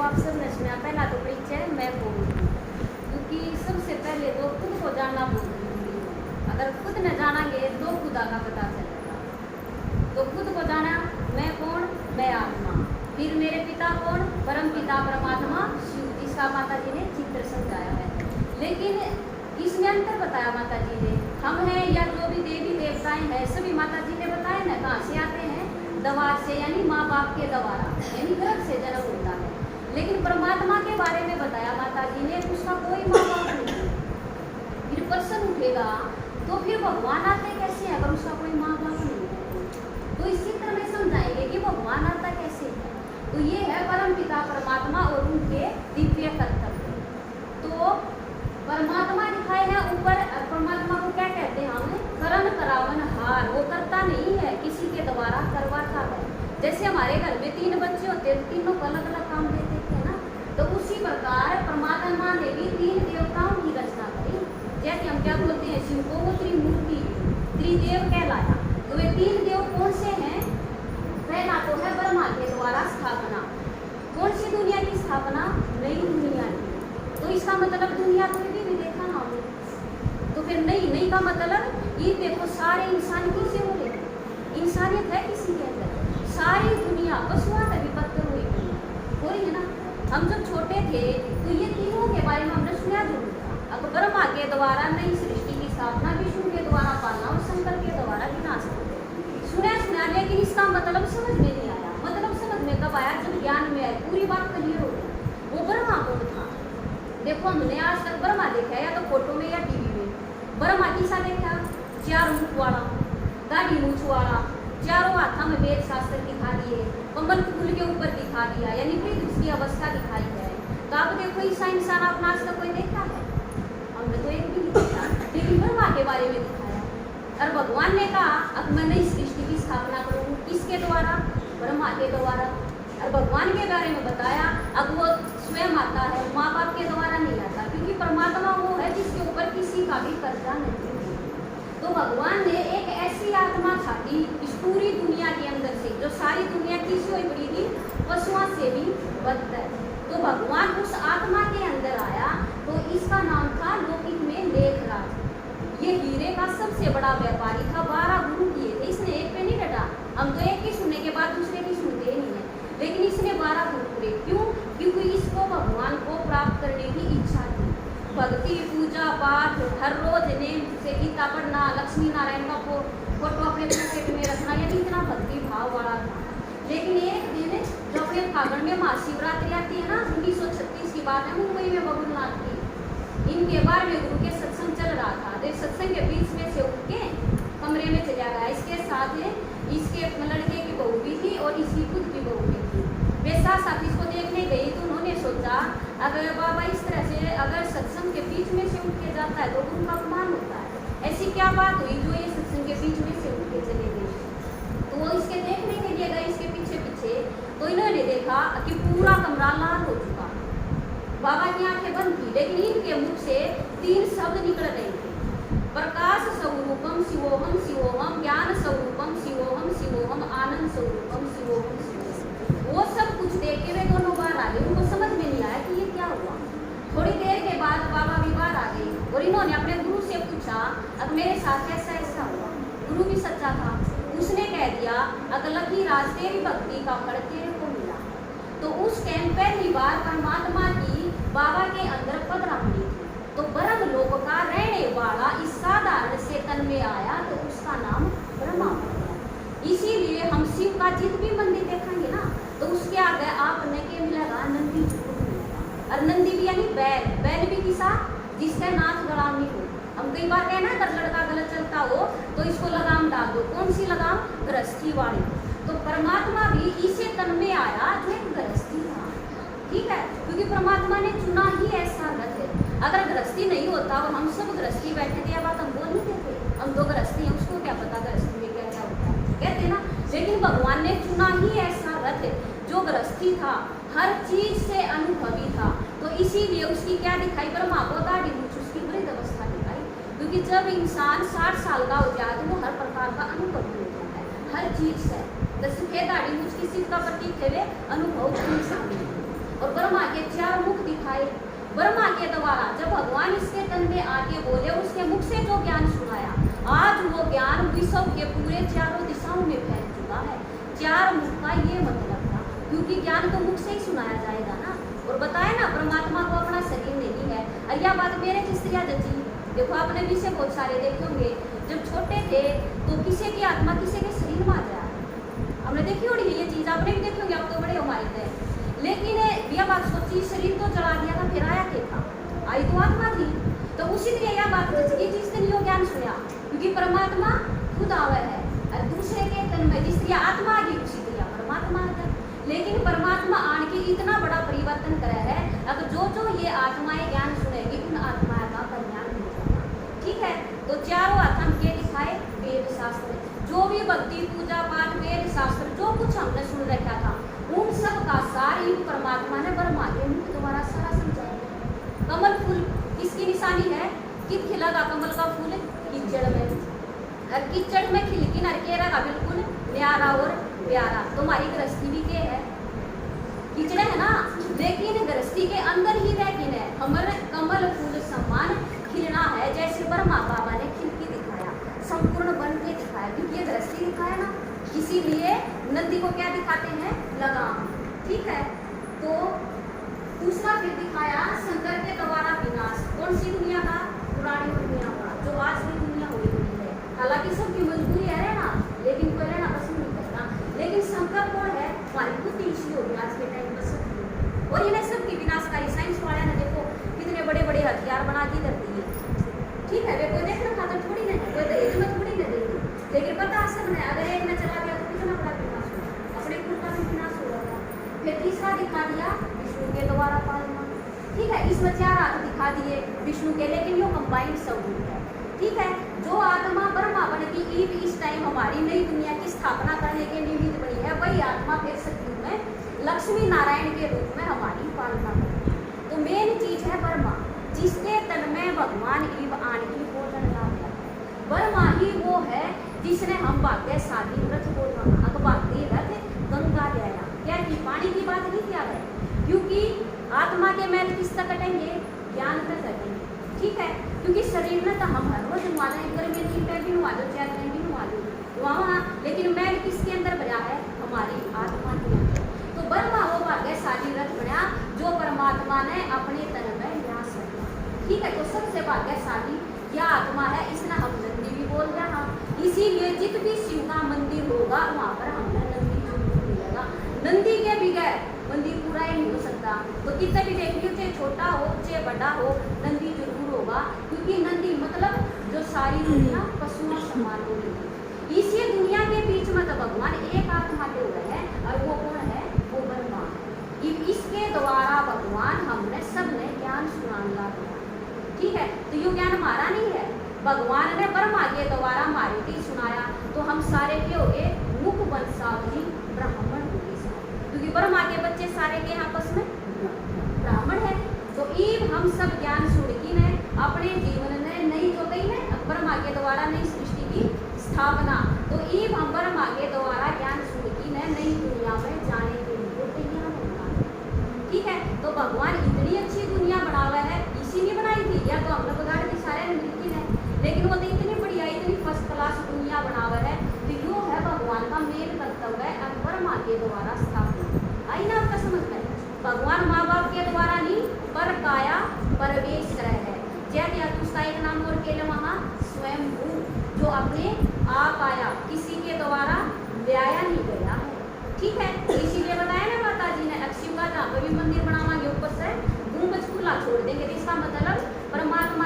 आप सब ने सुना। पहला तो परिचय मैं बोलूँ, क्योंकि सबसे पहले तो खुद को जानना बहुत जरूरी है। अगर खुद न जानांगे तो खुदा का पता चलेगा। तो खुद को जाना, मैं कौन, मैं आत्मा, फिर मेरे पिता कौन, परम पिता परमात्मा शिव, जिसका माता जी ने चित्र समझाया है। लेकिन इसमें अंतर बताया माता जी ने, हम हैं या जो भी देवी देवताएं हैं सभी माता जी ने बताया ना कहाँ से आते हैं, दवार से, यानी माँ बाप के द्वारा, यानी गर्भ से जन्म होता है। लेकिन परमात्मा के बारे में बताया माता जी ने, उसका कोई माँ बाप नहीं है। फिर प्रश्न उठेगा तो फिर भगवान आते कैसे हैं अगर उसका कोई माँ बाप नहीं है? तो इसी तरह में समझाएंगे कि भगवान आता कैसे है। तो ये है परम पिता परमात्मा और उनके दिव्य कर्तव्य। तो परमात्मा दिखाए हैं ऊपर। परमात्मा को क्या कहते हैं हम? करण करावन हार। वो करता नहीं है, किसी के द्वारा करवाता है। जैसे हमारे घर में 3 बच्चे होते हैं, तीनों को अलग अलग काम देते थे ना, तो उसी प्रकार परमात्मा ने भी 3 देवताओं की रचना करी। जैसे हम क्या बोलते हैं, शिव को वो त्रिमूर्ति, त्रिदेव कहलाया। तो वे 3 देव कौन से हैं? पहला तो है ब्रह्मा के द्वारा स्थापना। कौन सी दुनिया की स्थापना? नई दुनिया की। तो इसका मतलब दुनिया कोई भी देखा ना हमने, तो फिर नई का मतलब ये देखो सारे इंसान किसे हो रहे हैं, इंसानियत है किसी के अंदर, सारी दुनिया पशुआ तभी पत्थर हुई हो रही है ना। हम जब छोटे थे तो ये तीनों के बारे में हमने सुना जरूर था। अब ब्रह्मा के द्वारा नई सृष्टि की स्थापना, विष्णु के द्वारा पालना और शंकर के द्वारा विनाश सुना, लेकिन इसका मतलब समझ में नहीं आया। मतलब समझ में कब आया? जब ज्ञान में आए, पूरी बात क्लियर हो गई। वो ब्रह्मा कौन था? देखो हमने आज तक ब्रह्मा देखा है या तो फोटो में या टीवी में। ब्रह्मा किसा देखा? 4 मुख वाला, दाढ़ी मूछ वाला, चारों हाथ में वेद शास्त्र दिखा दिए, कमल फूल के ऊपर दिखा दिया, यानी फिर उसकी अवस्था दिखाई है। तो आप देखो ईसा इंसान अपना आज तक कोई देखा है? हमने तो एक भी नहीं देखा, लेकिन ब्रह्मा के बारे में दिखाया। और भगवान ने कहा अब मैं नई सृष्टि की स्थापना करूँ, किसके द्वारा? ब्रह्मा के द्वारा। और भगवान के बारे में बताया, अब वो स्वयं आता है, माँ बाप के द्वारा नहीं आता, क्योंकि परमात्मा वो है जिसके ऊपर किसी का भी कर्जा नहीं है। तो भगवान ने एक ऐसी आत्मा छाती इस पूरी दुनिया के अंदर से, जो सारी दुनिया किसी हुई पड़ी थी, पशुओं से भी बदतर। तो भगवान उस आत्मा के अंदर आया, तो इसका नाम था लौकिक में लेखराज। ये हीरे का सबसे बड़ा व्यापारी था, 12 गुरु किए थे इसने, एक पे नहीं डटा। हम तो एक की सुनने के बाद दूसरे की सुनते ही नहीं है, लेकिन इसने 12 गुरु पूरे। क्यों? क्योंकि इसको भगवान को प्राप्त करने की इच्छा थी। भक्ति, पूजा पाठ, हर रोज नेम से गीता पढ़ना, लक्ष्मी नारायण का फोटो अपने पॉकेट में रखना, यानी इतना भक्ति भाव वाला था। लेकिन एक दिन जो अपने फागुन में महाशिवरात्रि आती है ना, 1936 की बात है, मुंबई में बबुलनाथ की, इनके बार में गुरु के सत्संग चल रहा था। तो सत्संग के बीच में से उठ के कमरे में चला गया। इसके साथ इसके लड़के की बहू भी थी और इसकी खुद की बहू भी थी। वे साथ साथ इसको देखने गई, तो उन्होंने सोचा अगर बाबा इस तरह से अगर सत्संग के बीच में से उठ के जाता है तो गुरु का अपमान होता है। ऐसी क्या बात हुई जो ये सत्संग के बीच में से उठ के चले गए? तो वो इसके देखने के लिए गए, इसके पीछे पीछे। तो इन्होंने देखा कि पूरा कमरा लाल हो चुका। बाबा की आंखें बंद थी, लेकिन इनके मुख से 3 शब्द निकल रहे थे, प्रकाश स्वरूपम शिवोहम शिवोहम, ज्ञान स्वरूपम शिवोहम शिवोहम, आनंद स्वरूपम शिवोहम शिवोहम। वो सब कुछ देख के वे दोनों बाहर आ गए। उनको समझ में नहीं आया कि ये क्या हुआ। थोड़ी देर के बाद बाबा भी बाहर आ गए और इन्होंने अपने गुरु से पूछा अब मेरे साथ ऐसा ऐसा हुआ। गुरु भी सच्चा था, उसने कह दिया अगलत ही रास्ते भी भक्ति का फल तेरे को मिला। तो उस टाइम पहली बार परमात्मा की बाबा के अंदर पदरा पड़ी थी। तो ब्रह्म लोक का रहने वाला इस साधारण से तन में आया, तो उसका नाम ब्रह्मा पड़ गया। इसीलिए हम शिव का जित भी मंदिर देखेंगे ना, तो उसके आगे आपने के मिलेगा नंदी मिलेगा। और नंदी भी यानी बैल, बैल भी किसा? जिसका नाथ गुलाम नहीं हो। हम कई बार कहना अगर लड़का गलत चलता हो तो इसको लगाम डाल दो। कौन सी लगाम? गृहस्थी वाली। तो परमात्मा भी इसे तन में आया जो एक गृहस्थी था, ठीक है, क्योंकि परमात्मा ने चुना ही ऐसा रथ है। अगर गृहस्थी नहीं होता और हम सब गृहस्थी बैठे थे, बात हम बोल नहीं देते, हम 2 गृहस्थी हैं, उसको क्या पता गृहस्थी में क्या क्या होता है, कहते ना। लेकिन भगवान ने चुना ही ऐसा रथ जो गृहस्थी था, हर चीज से अनुभवी था। तो इसीलिए उसकी क्या दिखाई? ब्रह्मा को दाढ़ी मूछ, उसकी वृद्ध अवस्था दिखाई। क्योंकि जब इंसान 60 साल का हो जाए तो वो हर प्रकार का अनुभव होता है, हर चीज से। जैसे दाढ़ी मूछ किसी का प्रतीक है, वे अनुभव और ब्रह्मा दिखाए। ब्रह्मा के द्वारा जब भगवान इसके तन में आके बोले, उसके मुख से जो ज्ञान सुनाया, आज वो ज्ञान विश्व के पूरे चारों दिशाओं में फैल चुका है। चार मुख का ये मतलब था, क्योंकि ज्ञान तो मुख से ही सुनाया जाएगा ना। और बताया ना, परमात्मा को अपना शरीर नहीं है। यह बात मेरे किस्तिया जची। देखो आपने भी से बहुत सारे देखे होंगे, जब छोटे थे तो किसी की आत्मा किसी के शरीर में आ जाए, हमने देखी होगी ये चीज, आपने भी देखी होगी, आप तो बड़े हो हमारे थे। लेकिन यह बात सोची, शरीर तो जला दिया था, फिर आया क्या था? आई तो आत्मा थी। तो उसी तरह यह बात जची, जिस दिन यो ज्ञान सुना, क्योंकि परमात्मा खुद आवे है और दूसरे के तन में जिस तरह आत्मा आ गई उसी तरह परमात्मा आता है। लेकिन परमात्मा आन के इतना बड़ा परिवर्तन करे है, अगर जो ये आत्माएं ज्ञान सुनेगी उन आत्माएं का कल्याण हो जाएगा। ठीक है, तो चारों आत्मा के दिखाए वेद शास्त्र, जो भी भक्ति पूजा पाठ वेद शास्त्र जो कुछ हमने सुन रखा था, उन सब का सार इन परमात्मा ने ब्रह्मा के मुख द्वारा सारा समझाया। कमल फूल किसकी निशानी है? कि खिलेगा कमल का फूल कीचड़ में, और कीचड़ में खिलकी नरकेरा बिल्कुल न्यारा और प्यारा। तुम्हारी गृहस्थी भी क्या है? कीचड़ है ना, लेकिन गृहस्थी के अंदर ही रहती है हमारे कमल फूल सम्मान खिलना है। जैसे ब्रह्मा बाबा ने खिलकी दिखाया, संपूर्ण बन के दिखाया, क्योंकि ये गृहस्थी दिखाया ना, इसीलिए नंदी को क्या दिखाते हैं? लगाम। ठीक है, तो दूसरा फिर दिखाया शंकर के द्वारा विनाश। कौन सी दुनिया का? पुरानी दुनिया का, जो आज की दुनिया हुई है। हालांकि सबकी मजबूरी है ना, लेकिन कोई रहना पसंद नहीं करता। लेकिन शंकर कौन है? हमारी बुद्धि इसी होगी आज के टाइम पर सब, और इन्हें सबकी विनाशकारी। साइंस वाले ने देखो कितने बड़े बड़े हथियार बना के करती है। ठीक है, वे कोई देखना खातर थोड़ी नहीं, कोई दहेज में थोड़ी नहीं देगी, लेकिन पता सब ने अगर एक में चला गया तो कितना बड़ा विनाश हुआ, अपने कुल का भी विनाश हो रहा था। फिर तीसरा दिखा दिया विष्णु के द्वारा पालना। ठीक है, इसमें चार हाथ दिखा दिए विष्णु के, लेकिन यो कंबाइंड स्वरूप है। ठीक है, जो आत्मा ब्रह्मा बन की ईद इस टाइम हमारी नई दुनिया की स्थापना करने के निमित्त बनी है, वही आत्मा फिर सतयुग में लक्ष्मी नारायण के रूप में हमारी पालना करती है। तो मेन चीज है ब्रह्मा, जिसके तन में भगवान ईव आन की भोजन ला दिया। ब्रह्मा ही वो है जिसने हम भाग्यशाली व्रत को भाग्य रथ गंगा गया। क्या की पानी की बात नहीं किया है, क्योंकि आत्मा के मैल किस तक कटेंगे? ज्ञान तक कटेंगे। ठीक है, क्योंकि शरीर में तो हम हर रोज नुआ दें, गर्मी की टाइम भी नुआ दो, चार टाइम भी नुआ दो वहाँ, लेकिन मैल किसके अंदर बना है? हमारी आत्मा के अंदर। तो ब्रह्मा वो भाग्यशाली रथ बना जो परमात्मा ने अपने तन में न्यास रखा। ठीक है, तो सबसे भाग्यशाली क्या आत्मा है? इसने हम नंदी भी बोल रहे हैं। इसीलिए जित भी शिव का मंदिर होगा वहाँ पर हमें नंदी जरूर मिलेगा। नंदी के बगैर मंदिर पूरा ही नहीं हो सकता। तो कितना भी देख लो, चाहे छोटा हो चाहे बड़ा हो, नंदी जरूर होगा, क्योंकि नंदी मतलब जो सारी दुनिया पशुओं समान होगी। इसी दुनिया के बीच में तो भगवान एक आत्मा के हुए हैं, और वो कौन है? वो ब्रह्मा है। इसके द्वारा भगवान हमने सबने ज्ञान सुनाना दिया। ठीक है, तो ये ज्ञान हमारा नहीं है, भगवान ने ब्रह्मा के द्वारा हमारे को सुनाया। तो हम सारे के हो गए मुख वंशावली ब्राह्मण हो गए, क्योंकि ब्रह्मा के बच्चे सारे के आपस में ब्राह्मण है। तो ईब हम सब ज्ञान सुन की ने अपने जीवन ने नई जो गई है ब्रह्मा के द्वारा नई सृष्टि की स्थापना। तो ईब हम ब्रह्मा के द्वारा ज्ञान सुन की ने नई दुनिया में जाने के लिए तैयार होना। ठीक है, तो भगवान इतनी अच्छी दुनिया बनावा है, इसी ने बनाई थी, या तो हमने बगाड़ दी सारे मिलकी ने, लेकिन वो तो इतनी बढ़िया इतनी फर्स्ट क्लास दुनिया बनावा है। तो यो है भगवान का मेन कर्तव्य है, ब्रह्मा के द्वारा स्थापना। आई ना आपका समझ में? भगवान माँ बाप के द्वारा नहीं, पर काया परवेश है। जैसे उसका एक नाम और के लिए वहाँ स्वयं जो अपने आप आया, किसी के द्वारा लाया नहीं गया है। ठीक है, इसीलिए बताया ना माता जी ने, शिव का जहाँ पर भी मंदिर बनावाएंगे ऊपर से गुंबज खुला छोड़ देंगे। इसका मतलब परमात्मा